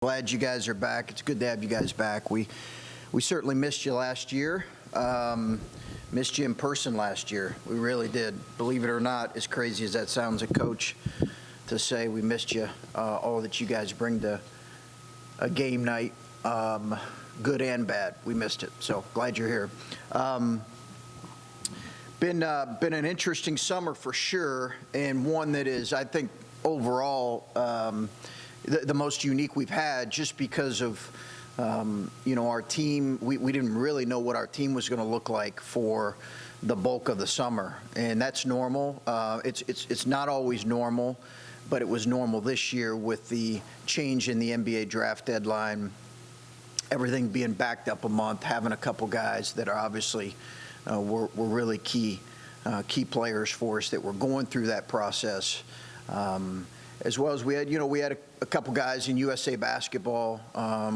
Glad you guys are back. It's good to have you guys back. We certainly missed you last year. Missed you in person last year. We really did. Believe it or not, as crazy as that sounds, a coach, to say we missed you. All that you guys bring to a game night, good and bad. We missed it. So glad you're here. Been an interesting summer for sure, and one that is, I think, overall the most unique we've had, just because of our team. We didn't really know what our team was going to look like for the bulk of the summer, and that's normal. It's not always normal, but it was normal this year with the change in the NBA draft deadline, everything being backed up a month, having a couple guys that are obviously were really key players for us that were going through that process. As well as we had a couple guys in USA basketball.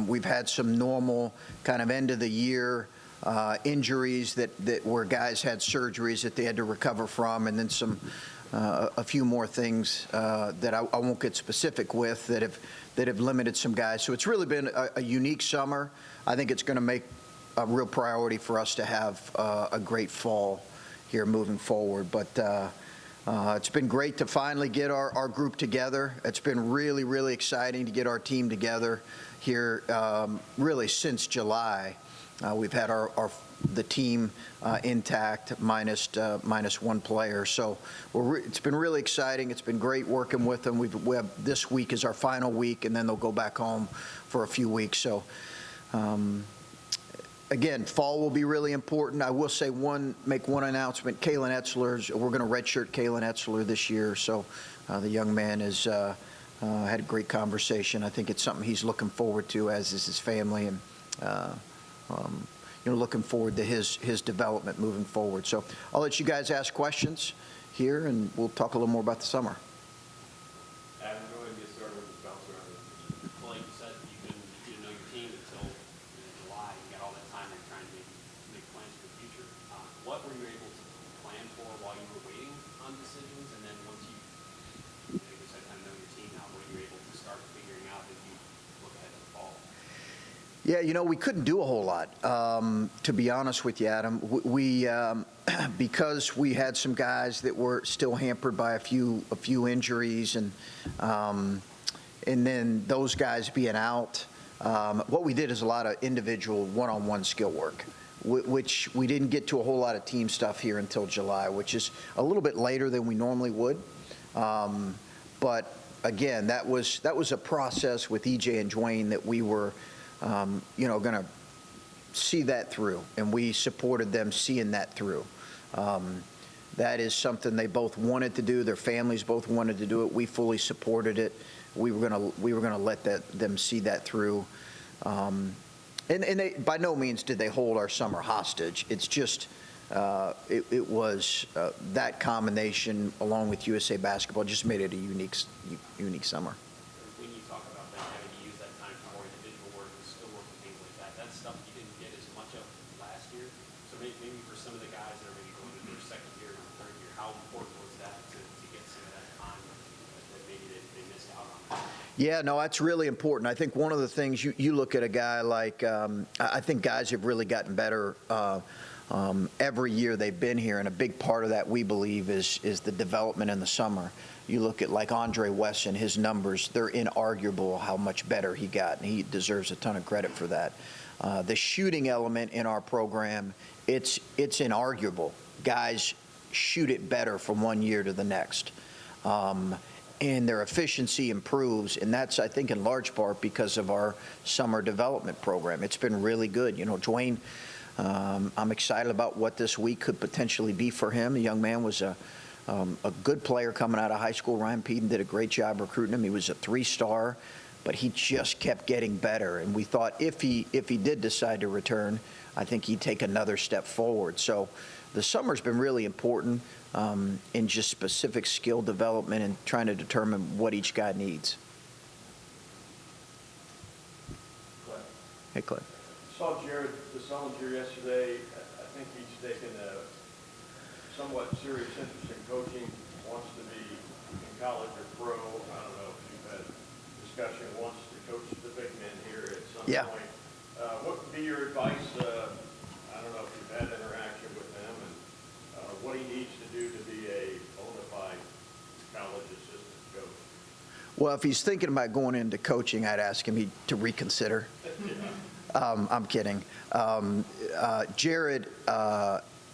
We've had some normal kind of end of the year injuries that where guys had surgeries that they had to recover from, and then a few more things that I won't get specific with that have limited some guys. So it's really been a unique summer. I think it's going to make a real priority for us to have a great fall here moving forward. But it's been great to finally get our group together. It's been really, really exciting to get our team together here really since July. We've had the team intact minus one player. So it's been really exciting. It's been great working with them. We have this week is our final week, and then they'll go back home for a few weeks. So again, fall will be really important. I will say make one announcement. Kalen Etzler, we're going to redshirt Kalen Etzler this year. So the young man has had a great conversation. I think it's something he's looking forward to, as is his family, and looking forward to his development moving forward. So I'll let you guys ask questions here, and we'll talk a little more about the summer. Adam, go ahead and get started with the bounce around. Like you said, you didn't know your team until July. You got all that time to try and make plans for the future. What were you able to plan for while you were waiting on decisions? And then once you said kind of know your team now, what are you able to start figuring out as you look ahead to the fall? Yeah, we couldn't do a whole lot, to be honest with you, Adam. We because we had some guys that were still hampered by a few injuries, and then those guys being out. What we did is a lot of individual one-on-one skill work, which we didn't get to a whole lot of team stuff here until July, which is a little bit later than we normally would. But again, that was a process with EJ and Dwayne that we were going to see that through, and we supported them seeing that through. That is something they both wanted to do. Their families both wanted to do it. We fully supported it. We were gonna let them see that through. And they, by no means did they hold our summer hostage. It's just it was that combination along with USA basketball just made it a unique summer. When you talk about that, having to use that time for more individual work and skill work and things like that, that's stuff you didn't get as much of last year. So maybe for some of the guys that are maybe going into their second year or third year, how important was that to get some of that time that maybe they missed out on? Yeah, no, that's really important. I think one of the things you look at a guy like I think guys have really gotten better every year they've been here, and a big part of that, we believe, is the development in the summer. You look at like Andre Wesson, his numbers, they're inarguable how much better he got, and he deserves a ton of credit for that. The shooting element in our program, it's inarguable. Guys shoot it better from one year to the next. And their efficiency improves, and that's, I think, in large part because of our summer development program. It's been really good. Dwayne, I'm excited about what this week could potentially be for him. The young man was a good player coming out of high school. Ryan Peden did a great job recruiting him. He was a 3-star, but he just kept getting better. And we thought if he did decide to return, I think he'd take another step forward. So the summer's been really important in just specific skill development and trying to determine what each guy needs. Clay. Hey, Clay. Saw Jared the Sullins here yesterday. I think he's taken a somewhat serious interest in coaching, wants to be in college or pro. I don't know if you've had discussion, wants to coach the big men here at some Yeah. point. What would be your advice? I don't know if you've had interaction with him and what he needs to do to be a bona fide college assistant coach. Well, if he's thinking about going into coaching, I'd ask him to reconsider. I'm kidding. Jared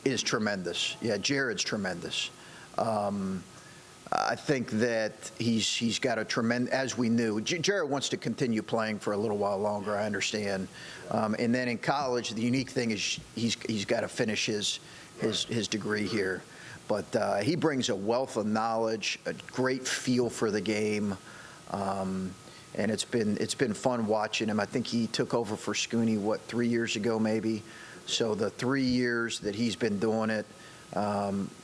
is tremendous. Yeah, Jared's tremendous. I think that he's got a tremendous, as we knew, Jared wants to continue playing for a little while longer, I understand. And then in college, the unique thing is he's got to finish his degree here. But he brings a wealth of knowledge, a great feel for the game. And it's been fun watching him. I think he took over for Scooney, 3 years ago maybe? So the 3 years that he's been doing it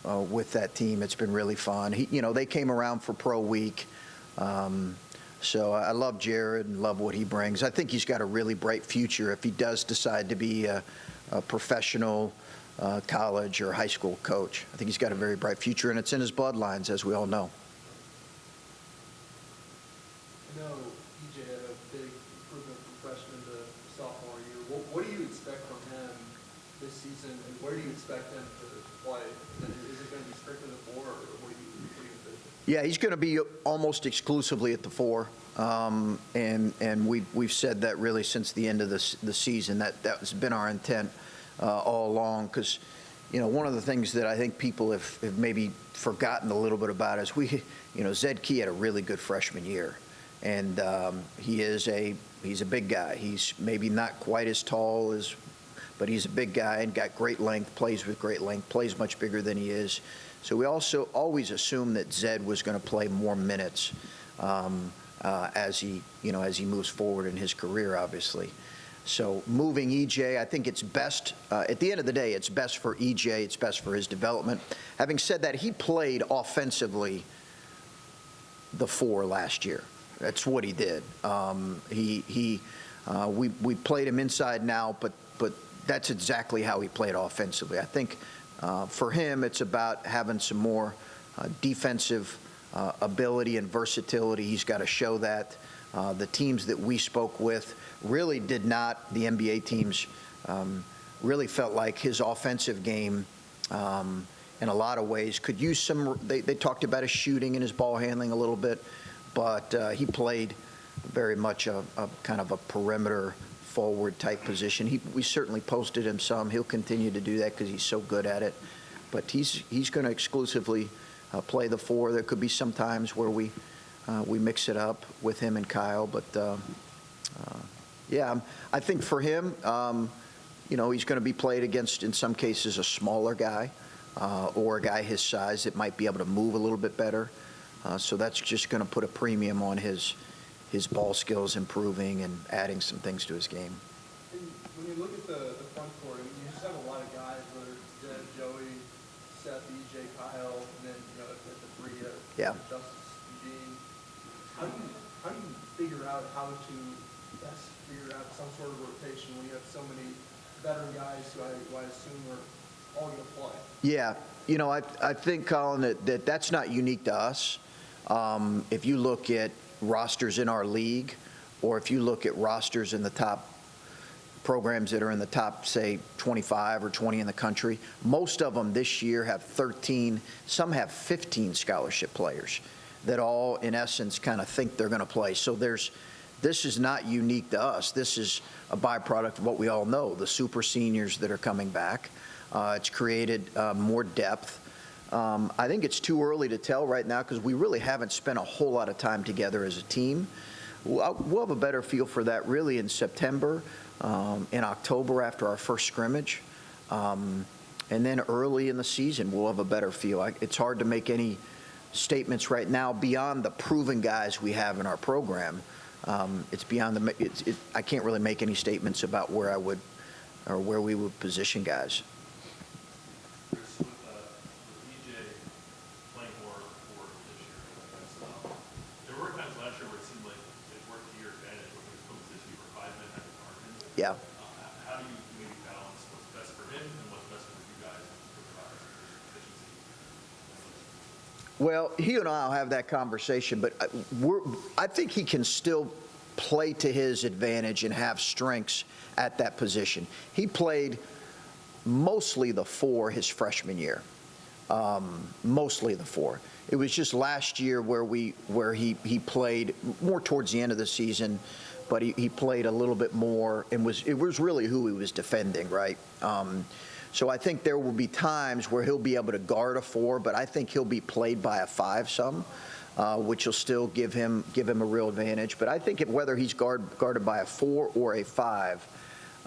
with that team, it's been really fun. They came around for Pro Week. So I love Jared and love what he brings. I think he's got a really bright future if he does decide to be a professional college or high school coach. I think he's got a very bright future, and it's in his bloodlines, as we all know. I know EJ had a big improvement from freshman to sophomore year. What do you expect from him this season, and where do you expect him to play? Is it going to be strictly the 4, or what do you envision? Yeah, he's going to be almost exclusively at the 4, and we've said that really since the end of the season. That's been our intent all along, because one of the things that I think people have maybe forgotten a little bit about is Zed Key had a really good freshman year, and he's a big guy. He's maybe not quite as tall but he's a big guy and got great length, plays with great length, plays much bigger than he is. So we also always assumed that Zed was going to play more minutes as he moves forward in his career, obviously. So moving EJ, I think it's best, at the end of the day, it's best for EJ, it's best for his development. Having said that, he played offensively the 4 last year. That's what he did. We played him inside now, but that's exactly how he played offensively. I think for him, it's about having some more defensive ability and versatility. He's got to show that. The teams that we spoke with really did not, the NBA teams really felt like his offensive game in a lot of ways could use some, they talked about his shooting and his ball handling a little bit, but he played very much a kind of a perimeter forward type position. We certainly posted him some. He'll continue to do that because he's so good at it. But he's going to exclusively play the 4. There could be some times where we mix it up with him and Kyle. But yeah, I think for him, he's going to be played against, in some cases, a smaller guy or a guy his size that might be able to move a little bit better. So that's just going to put a premium on his ball skills improving and adding some things to his game. And when you look at the front court, you just have a lot of guys, whether it's Zed, Joey, Seth, EJ, Kyle, and then at the 3, Justice, Eugene. How do you figure out how to best figure out some sort of rotation when you have so many veteran guys who I assume are all going to play? Yeah, I think, Colin, that's not unique to us. If you look at rosters in our league, or if you look at rosters in the top programs that are in the top, say, 25 or 20 in the country, most of them this year have 13, some have 15 scholarship players that all, in essence, kind of think they're going to play. So this is not unique to us. This is a byproduct of what we all know, the super seniors that are coming back. It's created more depth. I think it's too early to tell right now because we really haven't spent a whole lot of time together as a team. We'll have a better feel for that really in September, in October after our first scrimmage, and then early in the season we'll have a better feel. It's hard to make any statements right now beyond the proven guys we have in our program. It's beyond I can't really make any statements about where we would position guys. Yeah. How do you maybe balance what's best for him and what's best for you guys for efficiency? Well, he and I will have that conversation, but I think he can still play to his advantage and have strengths at that position. He played mostly the 4 his freshman year, mostly the 4. It was just last year where he played more towards the end of the season, but he played a little bit more and it was really who he was defending, right? So I think there will be times where he'll be able to guard a 4, but I think he'll be played by a 5 some, which will still give him a real advantage. But I think whether he's guarded by a 4 or a 5,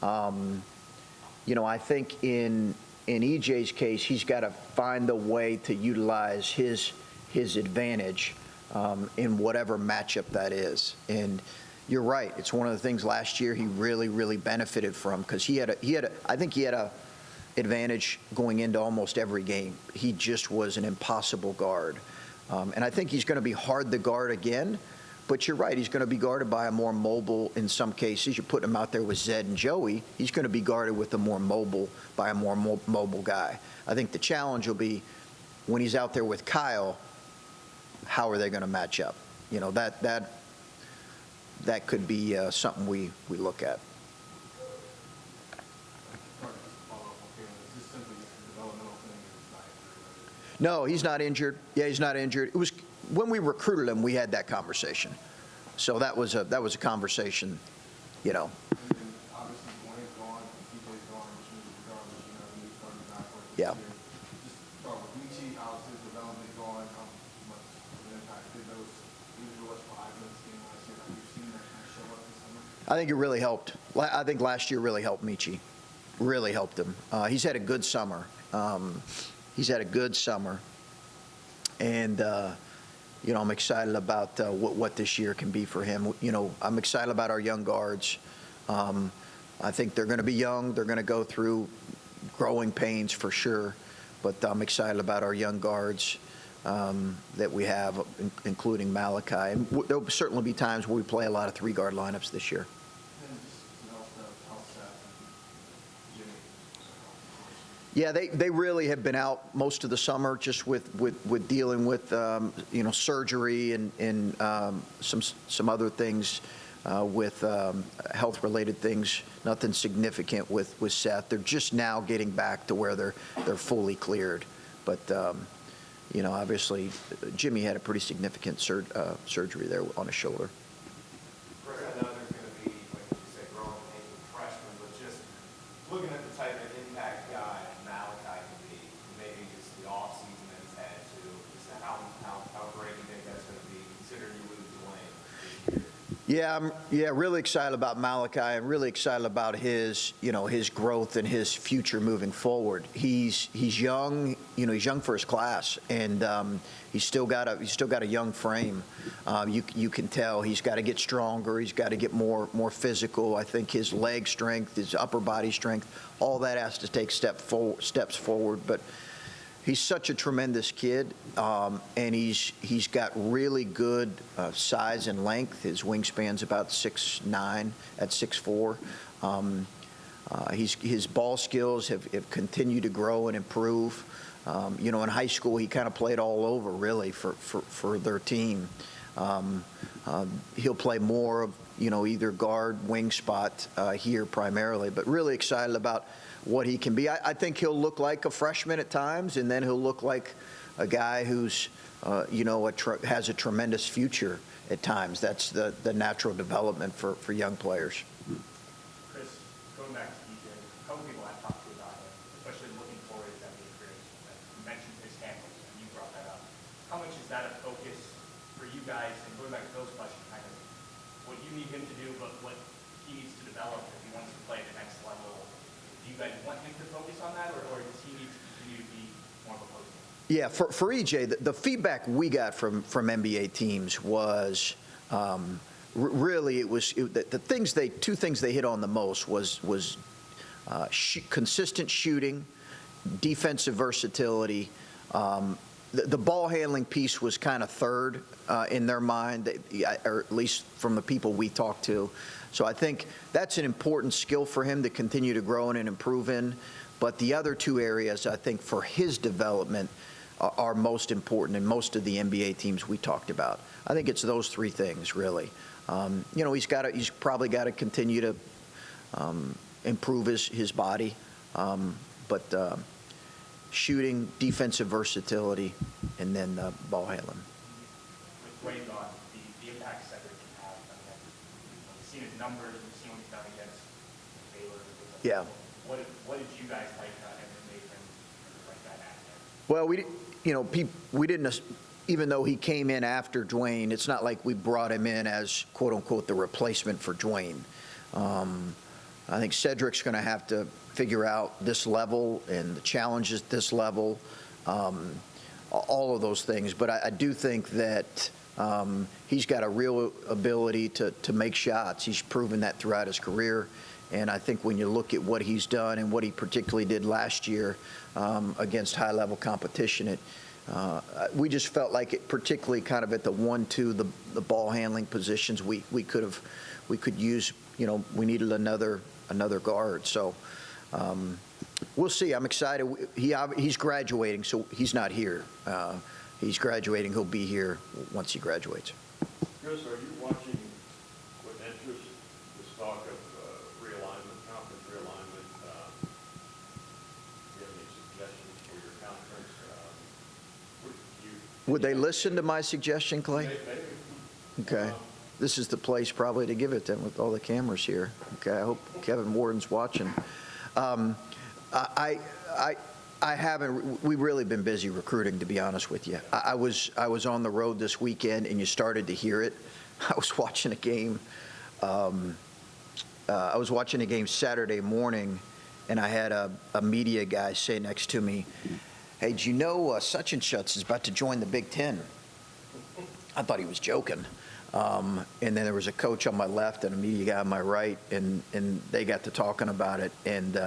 I think in EJ's case, he's got to find a way to utilize his advantage in whatever matchup that is. And you're right. It's one of the things last year he really benefited from, because I think he had a advantage going into almost every game. He just was an impossible guard. And I think he's going to be hard to guard again. But you're right, he's going to be guarded by a more mobile, in some cases. You're putting him out there with Zed and Joey. He's going to be guarded with a more mobile guy. I think the challenge will be when he's out there with Kyle, how are they going to match up? That could be something we look at. No, he's not injured. Yeah, he's not injured. It was when we recruited him, we had that conversation. So that was a conversation, And then obviously Dwayne's gone, TJ's gone, which means regardless, he's starting backwards. Yeah. Just start with Michi, how's his development going? How much of an impact did those individuals 5 minutes game last year? Have you seen that kind of show up this summer? I think it really helped. I think last year really helped Michi. Really helped him. He's had a good summer. And I'm excited about what this year can be for him. I'm excited about our young guards. I think they're going to be young. They're going to go through growing pains for sure. But I'm excited about our young guards that we have, including Malachi. And there'll certainly be times where we play a lot of 3-guard lineups this year. Yeah, they really have been out most of the summer just with dealing with surgery and some other things with health-related things. Nothing significant with Seth. They're just now getting back to where they're fully cleared. But obviously Jimmy had a pretty significant surgery there on his shoulder. Chris, I know there's going to be, like you said, growing pains with freshmen, but just looking at the type of impact guy Malachi can be, maybe just the offseason that he's had to, just how great you think that's going to be, considering you lose Dwayne. Yeah, really excited about Malachi. I'm really excited about his growth and his future moving forward. He's young, he's young for his class, and he's still got a young frame. You can tell he's got to get stronger. He's got to get more physical. I think his leg strength, his upper body strength, all that has to take steps forward. But he's such a tremendous kid, and he's got really good size and length. His wingspan's about 6'9" at 6'4". His ball skills have continued to grow and improve. In high school, he kind of played all over, really, for their team. He'll play more of, either guard, wing spot here primarily, but really excited about what he can be. I think he'll look like a freshman at times, and then he'll look like a guy who's, has a tremendous future at times. That's the natural development for young players. Chris, going back to EJ, a couple people I've talked to about it, especially looking forward to that experience. You mentioned his handles, and you brought that up. How much is that a focus for you guys? And going back to those questions, kind of what you need him to do, but what he needs to develop if he wants to play at the next level. Do you guys want him to focus on that, or does he need to continue to be more of a post? Yeah, for EJ, the feedback we got from NBA teams was really the two things they hit on the most was consistent shooting, defensive versatility. The ball handling piece was kind of third in their mind, or at least from the people we talked to. So I think that's an important skill for him to continue to grow in and improve in. But the other two areas, I think, for his development are most important in most of the NBA teams we talked about. I think it's those three things, really. He's probably got to continue to improve his body, but shooting, defensive versatility, and then ball handling. With Wayne gone, the impact Cedric can have. I mean, we've seen his numbers, we've seen what he's done against Baylor. Yeah. What did you guys like about him that made him like that actor? Well, we didn't, even though he came in after Dwayne, it's not like we brought him in as, quote unquote, the replacement for Dwayne. I think Cedric's going to have to figure out this level and the challenges at this level, all of those things. But I do think that he's got a real ability to make shots. He's proven that throughout his career. And I think when you look at what he's done and what he particularly did last year against high-level competition, we just felt like it, particularly kind of at the 1-2, the ball handling positions, we could use. We needed another guard. So we'll see. I'm excited. He's graduating, so he's not here. He's graduating. He'll be here once he graduates. Chris, are you watching with interest this talk of realignment, conference realignment? Do you have any suggestions for your conference? Would they listen to my suggestion, Clay? Maybe. Okay. This is the place probably to give it then with all the cameras here. Okay, I hope Kevin Warden's watching. I haven't, we've really been busy recruiting, to be honest with you. I was on the road this weekend and you started to hear it. I was watching a game. I was watching a game Saturday morning and I had a media guy say next to me, "Hey, do you know such and such is about to join the Big Ten?" I thought he was joking. And then there was a coach on my left and a media guy on my right, and they got to talking about it. And,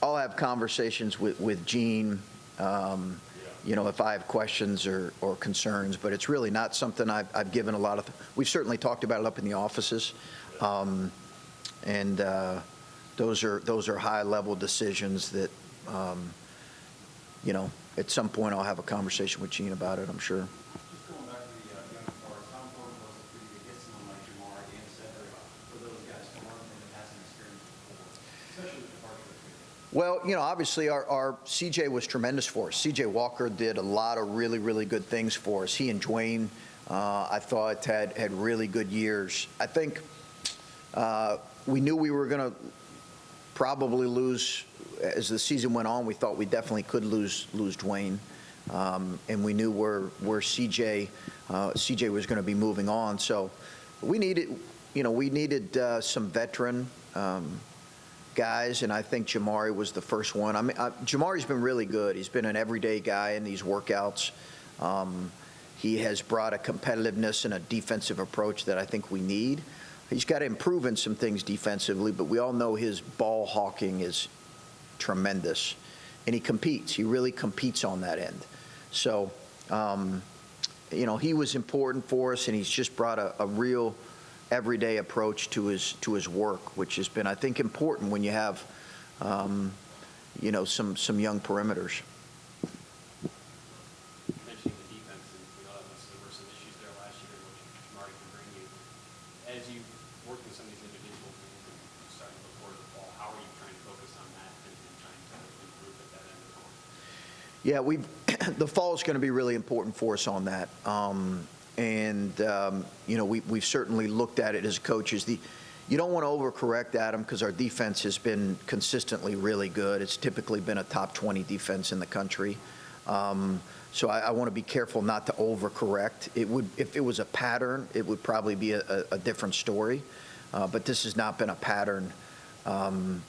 I'll have conversations with Gene, if I have questions or concerns, but it's really not something I've given a lot of. We've certainly talked about it up in the offices. Those are high-level decisions that, at some point I'll have a conversation with Gene about it, I'm sure. Just going back to the young stars, how important was it for you to get someone like Jamar and Cedric for those guys to learn from the passing experience before, especially with the departure of Freeman? Well, obviously our CJ was tremendous for us. CJ Walker did a lot of really, really good things for us. He and Dwayne, I thought, had really good years. I think we knew we were going to probably lose as the season went on. We thought we definitely could lose Dwayne, and we knew where CJ was going to be moving on. So we needed some veteran guys, and I think Jamari was the first one. I mean, Jamari's been really good. He's been an everyday guy in these workouts. He has brought a competitiveness and a defensive approach that I think we need. He's got to improve in some things defensively, but we all know his ball hawking is tremendous, and he competes. He really competes on that end. So, he was important for us, and he's just brought a real everyday approach to his work, which has been, I think, important when you have, some young perimeters. Mentioning the defense, and we know that there were some issues there last year, which Marty can bring you. As you work with some of these individual things and starting to look forward to the fall, how are you trying to focus on that and trying to improve at that end of the fall? Yeah, the fall is going to be really important for us on that. We've certainly looked at it as coaches. You don't want to overcorrect, Adam, because our defense has been consistently really good. It's typically been a top 20 defense in the country. So I want to be careful not to overcorrect. If it was a pattern, it would probably be a different story. But this has not been a pattern, of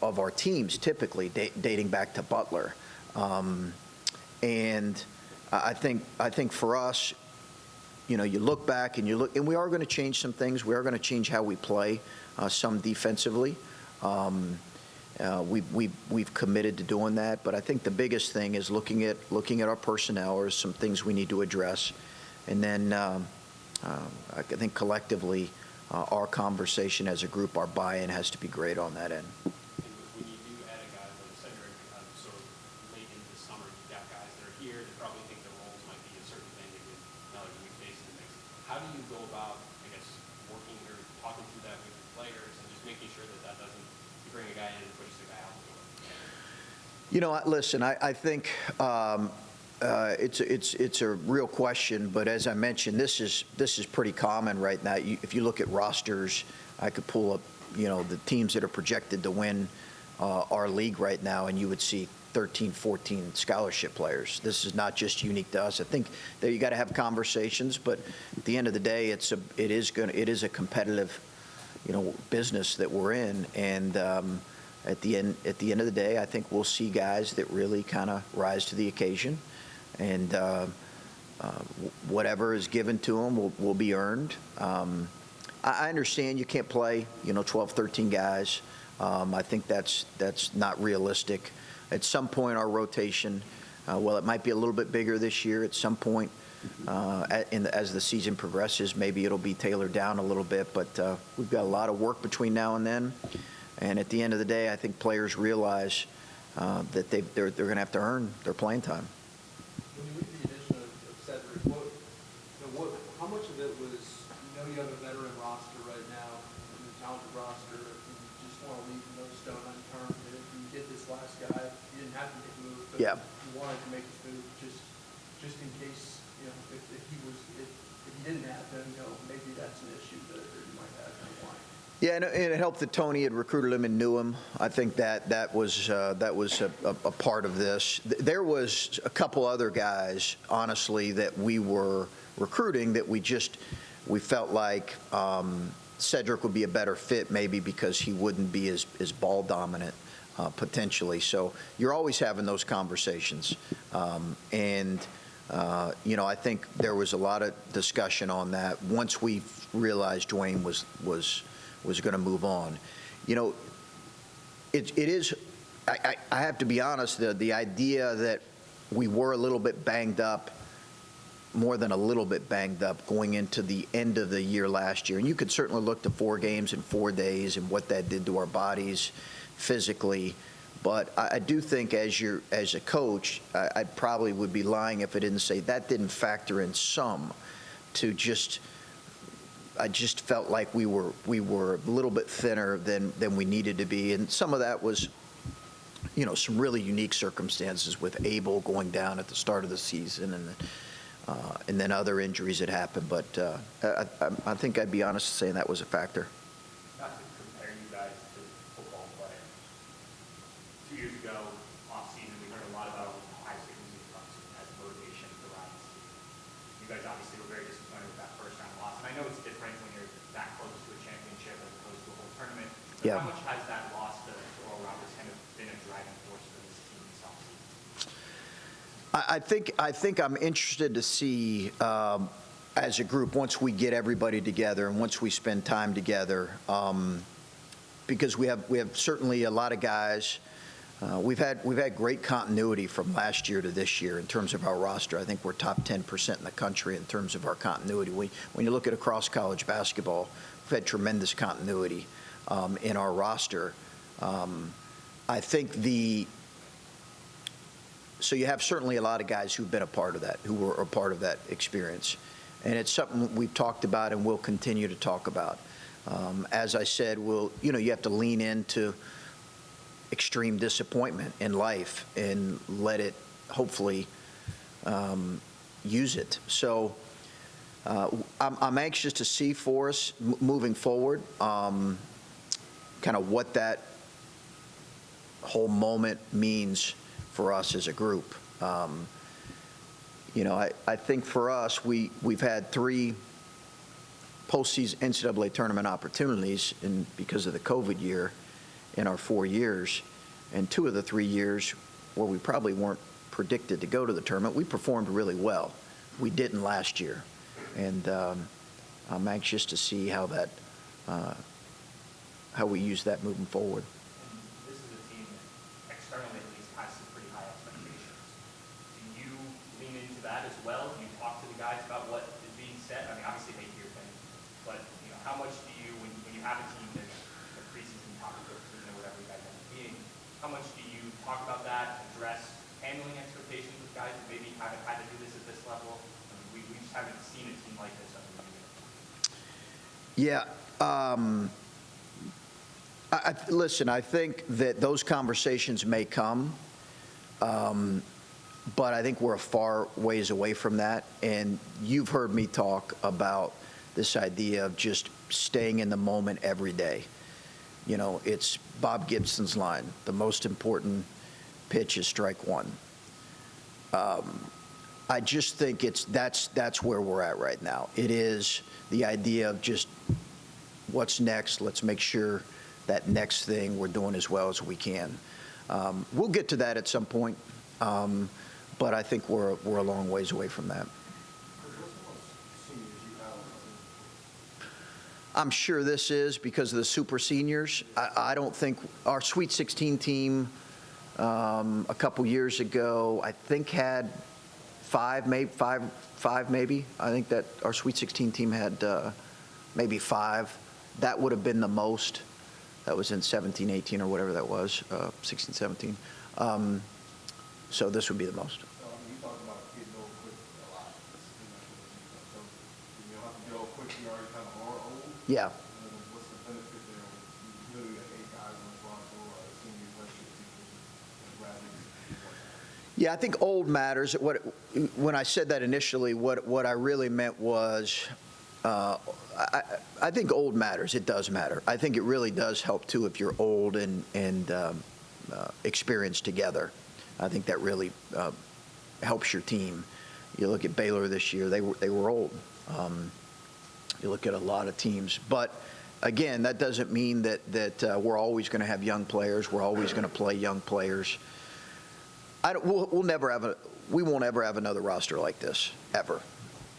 our teams typically dating back to Butler. And I think for us, you look back and we are going to change some things. We are going to change how we play, some defensively. We've committed to doing that, but I think the biggest thing is looking at our personnel or some things we need to address, and then I think collectively our conversation as a group, our buy-in has to be great on that end. And when you do add a guy like Cedric, sort of late into the summer, you've got guys that are here that probably think their roles might be a certain thing, and go about, I guess, working or talking through that with your players and just making sure that that doesn't, you bring a guy in and push the guy out the door? Listen, I think it's a real question, but as I mentioned, this is pretty common right now. If you look at rosters, I could pull up, the teams that are projected to win our league right now, and you would see 13, 14 scholarship players. This is not just unique to us. I think that you got to have conversations, but at the end of the day, it is a competitive, business that we're in, and at the end of the day, I think we'll see guys that really kind of rise to the occasion, and whatever is given to them will be earned. I understand you can't play, 12, 13 guys. I think that's not realistic. At some point, our rotation, well, it might be a little bit bigger this year. At some point, as the season progresses, maybe it'll be tailored down a little bit. But we've got a lot of work between now and then. And at the end of the day, I think players realize that they're going to have to earn their playing time. When you look at the addition of Cedric, how much of it was, you have a veteran roster right now, a talented roster, and you just want to leave no stone unturned. And if you get this last guy, you didn't have to make a move, but Yeah. you wanted to make this move just in case, if he didn't have him, maybe that's an issue that you might have in the line. Yeah, and it helped that Tony had recruited him and knew him. I think that was a part of this. There was a couple other guys, honestly, that we were recruiting that we felt like Cedric would be a better fit, maybe because he wouldn't be as ball dominant potentially. So you're always having those conversations, and I think there was a lot of discussion on that once we realized Dwayne was going to move on. It is. I have to be honest. The idea that we were a little bit banged up, more than a little bit banged up, going into the end of the year last year, and you could certainly look to 4 games in 4 days and what that did to our bodies physically. But I do think as a coach, I probably would be lying if I didn't say that didn't factor in some to I just felt like we were a little bit thinner than we needed to be, and some of that was, some really unique circumstances with Abel going down at the start of the season, and then other injuries that happened. But I think I'd be honest in saying that was a factor. Not to compare you guys to football players. 2 years ago, off-season, we heard a lot about high frequency trucks as motivation for Ryan's team. You guys obviously were very disappointed with that first-round loss, and I know it's different when you're that close to a championship as opposed to a whole tournament. But Yeah. how much has that loss to Oral Roberts kind of been a driving force for this team this offseason? I think I'm interested to see as a group, once we get everybody together and once we spend time together, because we have certainly a lot of guys. We've had great continuity from last year to this year in terms of our roster. I think we're top 10% in the country in terms of our continuity. When you look at across college basketball, we've had tremendous continuity in our roster. I think so you have certainly a lot of guys who've been a part of that, who were a part of that experience. And it's something we've talked about and we'll continue to talk about. As I said, you have to lean into extreme disappointment in life and let it hopefully use it. So I'm anxious to see for us moving forward kind of what that whole moment means for us as a group. I think for us, we've had 3 postseason NCAA tournament opportunities because of the COVID year in our 4 years, and 2 of the 3 years where we probably weren't predicted to go to the tournament, we performed really well. We didn't last year, and I'm anxious to see how we use that moving forward. This is a team that externally at least has some pretty high expectations. Do you lean into that as well? Do you talk to the guys about what is being said? I mean, obviously they hear things, but how much do you, when you have a team that's a preseason top 15 or whatever you guys end up being, how much do you talk about that, address handling expectations with guys that maybe haven't had to do this at this level? I mean, we just haven't seen a team like this over the years. Yeah. Listen, I think that those conversations may come, but I think we're a far ways away from that. And you've heard me talk about this idea of just staying in the moment every day. You know, it's Bob Gibson's line, the most important pitch is strike one. I just think that's where we're at right now. It is the idea of just what's next. Let's make sure that next thing we're doing as well as we can. We'll get to that at some point, but I think we're a long ways away from that. I'm sure this is because of the super seniors. I don't think our Sweet 16 team a couple years ago, I think had five maybe. I think that our Sweet 16 team had maybe 5. That would have been the most. That was in 17, 18 or whatever that was, 16, 17. So this would be the most. So, I mean, you talked about getting old quick a lot. So, you don't have to get old quick, you already kind of are old. Yeah. What's the benefit there? You literally got 8 guys on this roster, or seniors, redshirt seniors, and graduates. Yeah, I think old matters. When I said that initially, what I really meant was, I think old matters. It does matter. I think it really does help too if you're old and experienced together. I think that really helps your team. You look at Baylor this year; they were old. You look at a lot of teams, but again, that doesn't mean that we're always going to have young players. We're always going to play young players. We won't ever have another roster like this, ever.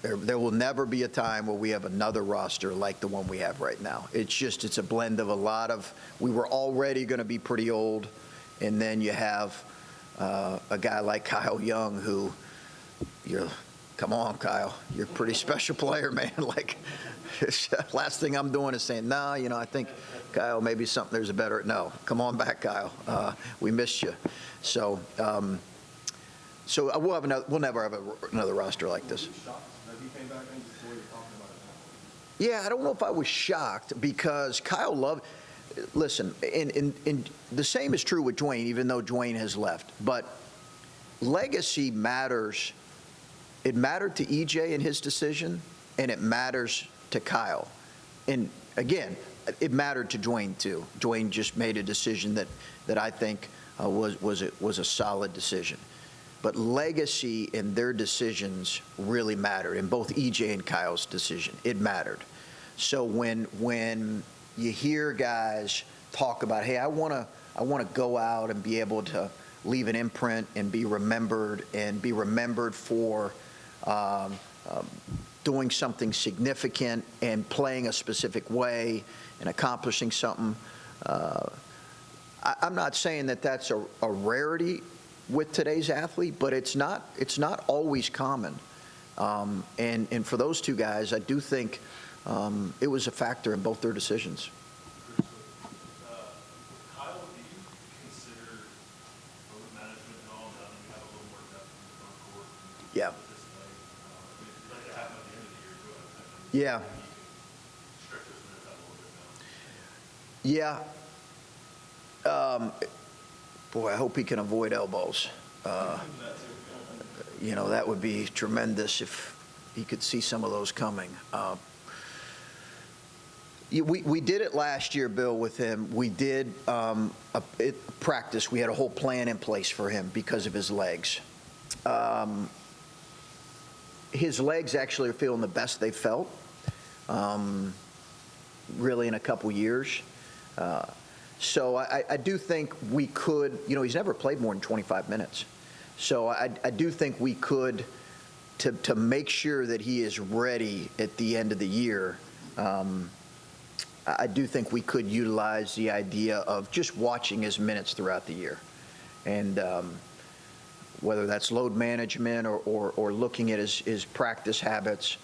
There will never be a time where we have another roster like the one we have right now. It's a blend of a lot of, we were already going to be pretty old, and then you have a guy like Kyle Young who, come on, Kyle, you're a pretty special player, man. Like, last thing I'm doing is saying, no, I think, Kyle, maybe there's a better, no, come on back, Kyle. We missed you. So we'll never have another roster like this. Yeah, I don't know if I was shocked because Kyle loved. Listen, and the same is true with Dwayne, even though Dwayne has left. But legacy matters. It mattered to EJ in his decision, and it matters to Kyle. And again, it mattered to Dwayne too. Dwayne just made a decision that I think was a solid decision. But legacy in their decisions really mattered, in both EJ and Kyle's decision. It mattered. So when you hear guys talk about, hey, I want to go out and be able to leave an imprint and be remembered for doing something significant and playing a specific way and accomplishing something, I'm not saying that that's a rarity with today's athlete, but it's not always common. And for those two guys, I do think it was a factor in both their decisions. Kyle, do you consider load management and all now that you have a little more depth in the front court? Yeah. You'd like to have him at the end of the year, too. Yeah. You can stretch those minutes out a little bit now. Yeah. Boy, I hope he can avoid elbows. That would be tremendous if he could see some of those coming. We did it last year, Bill, with him. We did practice. We had a whole plan in place for him because of his legs. His legs actually are feeling the best they've felt, really, in a couple years. So I do think we could, he's never played more than 25 minutes. So I do think we could, to make sure that he is ready at the end of the year, I do think we could utilize the idea of just watching his minutes throughout the year. And whether that's load management or looking at his practice habits,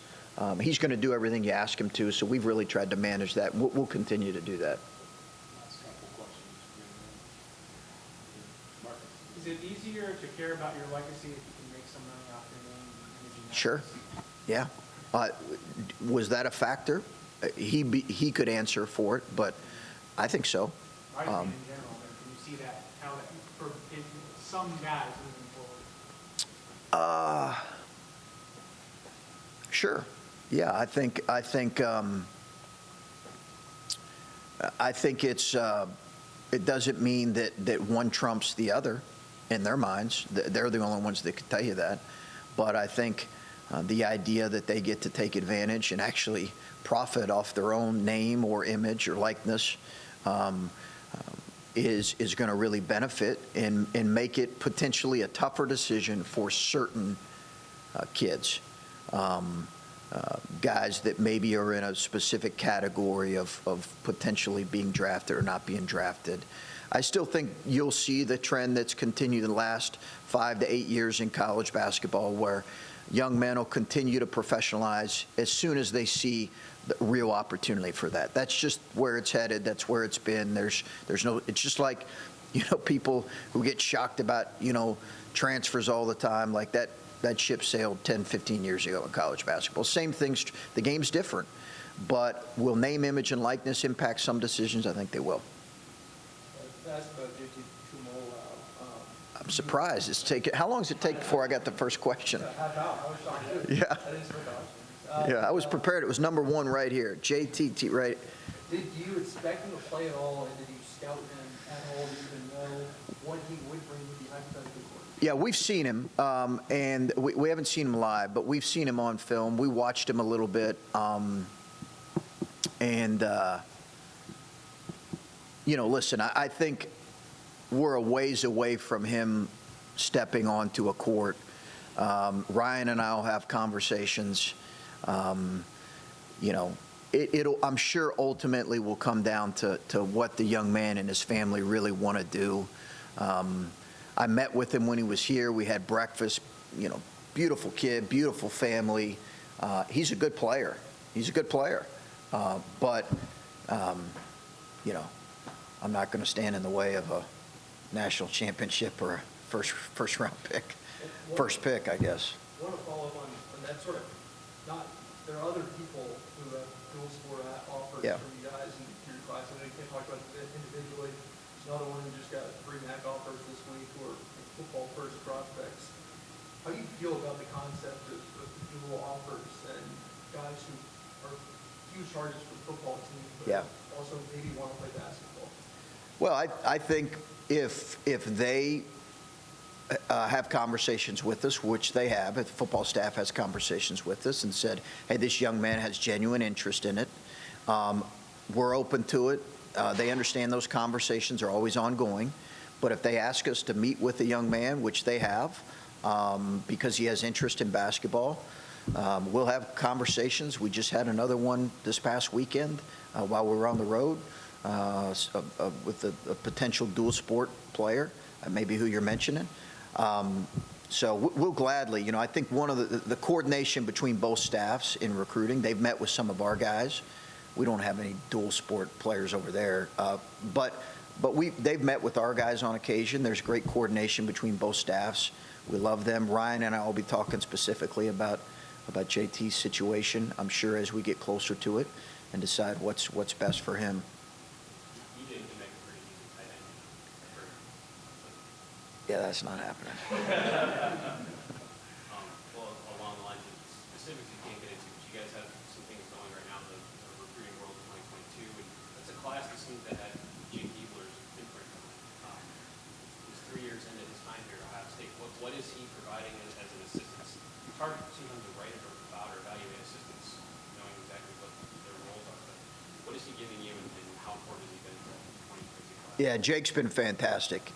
he's going to do everything you ask him to, so we've really tried to manage that. We'll continue to do that. Is it easier to care about your legacy if you can make some money off your name? Sure. Yeah. Was that a factor? he could answer for it, but I think so. I just mean in general, I mean, can you see that, how that, for some guys moving forward? Sure. Yeah, I think it's, it doesn't mean that one trumps the other in their minds. They're the only ones that can tell you that. But I think the idea that they get to take advantage and actually profit off their own name or image or likeness is going to really benefit and make it potentially a tougher decision for certain kids. Guys that maybe are in a specific category of potentially being drafted or not being drafted. I still think you'll see the trend that's continued in the last 5 to 8 years in college basketball, where young men will continue to professionalize as soon as they see the real opportunity for that. That's just where it's headed. That's where it's been. There's no, it's just like, people who get shocked about, transfers all the time, like that ship sailed 10, 15 years ago in college basketball. Same things, the game's different. But will name, image, and likeness impact some decisions? I think they will. Ask about JT Tumola. I'm surprised. How long does it take before I got the first question? Half hour. I was shocked too. Yeah. I didn't expect that. Yeah, I was prepared. It was number one right here. JT, right? Did you expect him to play at all, and did you scout him at all to even know what he would bring to the hypothetical court? Yeah, we've seen him, and we haven't seen him live, but we've seen him on film. We watched him a little bit, listen, I think we're a ways away from him stepping onto a court. Ryan and I will have conversations. I'm sure ultimately will come down to what the young man and his family really want to do. I met with him when he was here. We had breakfast. Beautiful kid, beautiful family. He's a good player. But I'm not going to stand in the way of a national championship or a first round pick. First pick, I guess. I want to follow up on that sort of, there are other people who have dual sport offers Yeah. from you guys in your class. I know you can't talk about it individually. There's another one who just got 3 MAC offers this week who are football first prospects. How do you feel about the concept of dual offers and guys who are huge targets for the football team, but also maybe want to play basketball? Well, I think if they have conversations with us, which they have, if the football staff has conversations with us and said, hey, this young man has genuine interest in it, we're open to it. They understand those conversations are always ongoing. But if they ask us to meet with a young man, which they have, because he has interest in basketball, we'll have conversations. We just had another one this past weekend while we were on the road with a potential dual sport player, maybe who you're mentioning. So we'll gladly, I think one of the coordination between both staffs in recruiting, they've met with some of our guys. We don't have any dual sport players over there, but they've met with our guys on occasion. There's great coordination between both staffs. We love them. Ryan and I will be talking specifically about JT's situation, I'm sure, as we get closer to it and decide what's best for him. You didn't make a pretty easy tight end. Yeah, that's not happening. Well, along the lines of specifics you can't get into, but you guys have some things going right now in the recruiting world in 2022, and it's a class that seems to have Jake Eagler's imprint on it. He's 3 years into his time here at Ohio State. What is he providing as an assistance? It's hard sometimes to write about or evaluate assistants, knowing exactly what their roles are, but what is he giving you, and how important has he been to the 2022 class? Yeah, Jake's been fantastic.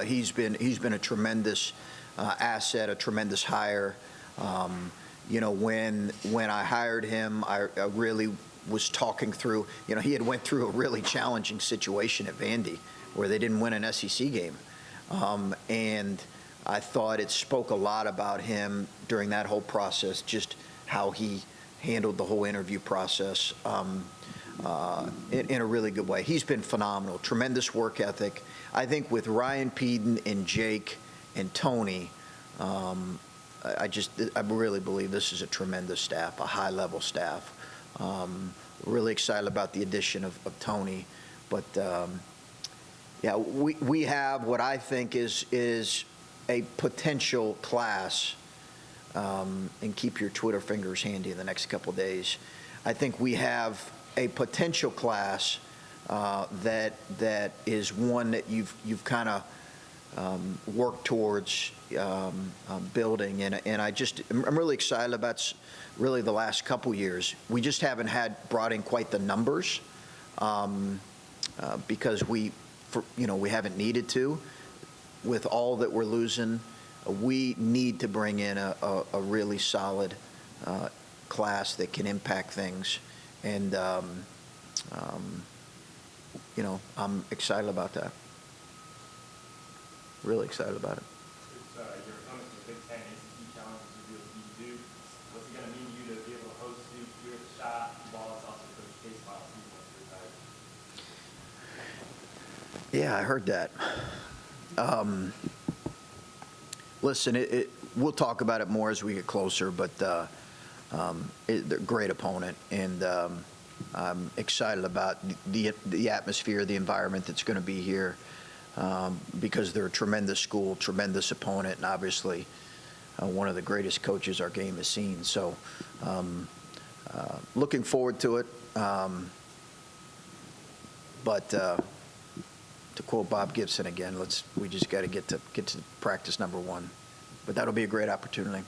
He's been a tremendous asset, a tremendous hire. When I hired him, I really was talking through. He had went through a really challenging situation at Vandy, where they didn't win an SEC game, and I thought it spoke a lot about him during that whole process, just how he handled the whole interview process. In a really good way. He's been phenomenal, tremendous work ethic. I think with Ryan Peden and Jake and Tony, I really believe this is a tremendous staff, a high-level staff. really excited about the addition of Tony. But yeah, we have what I think is a potential class, and keep your Twitter fingers handy in the next couple of days. I think we have a potential class that is one that you've kind of worked towards building, and I'm really excited about really the last couple years. We just haven't brought in quite the numbers because we haven't needed to. With all that we're losing, we need to bring in a really solid class that can impact things, and I'm excited about that. Really excited about it. Your opponent in the Big Ten ACC Challenge is real Duke. What's it going to mean to you to be able to host Duke here at the shot? Wallace also coached baseball once retired. Yeah, I heard that. Listen, we'll talk about it more as we get closer, but they're a great opponent, and I'm excited about the atmosphere, the environment that's going to be here, because they're a tremendous school, tremendous opponent, and obviously one of the greatest coaches our game has seen. So looking forward to it. But to quote Bob Gibson again, we just got to get to practice number one. But that'll be a great opportunity.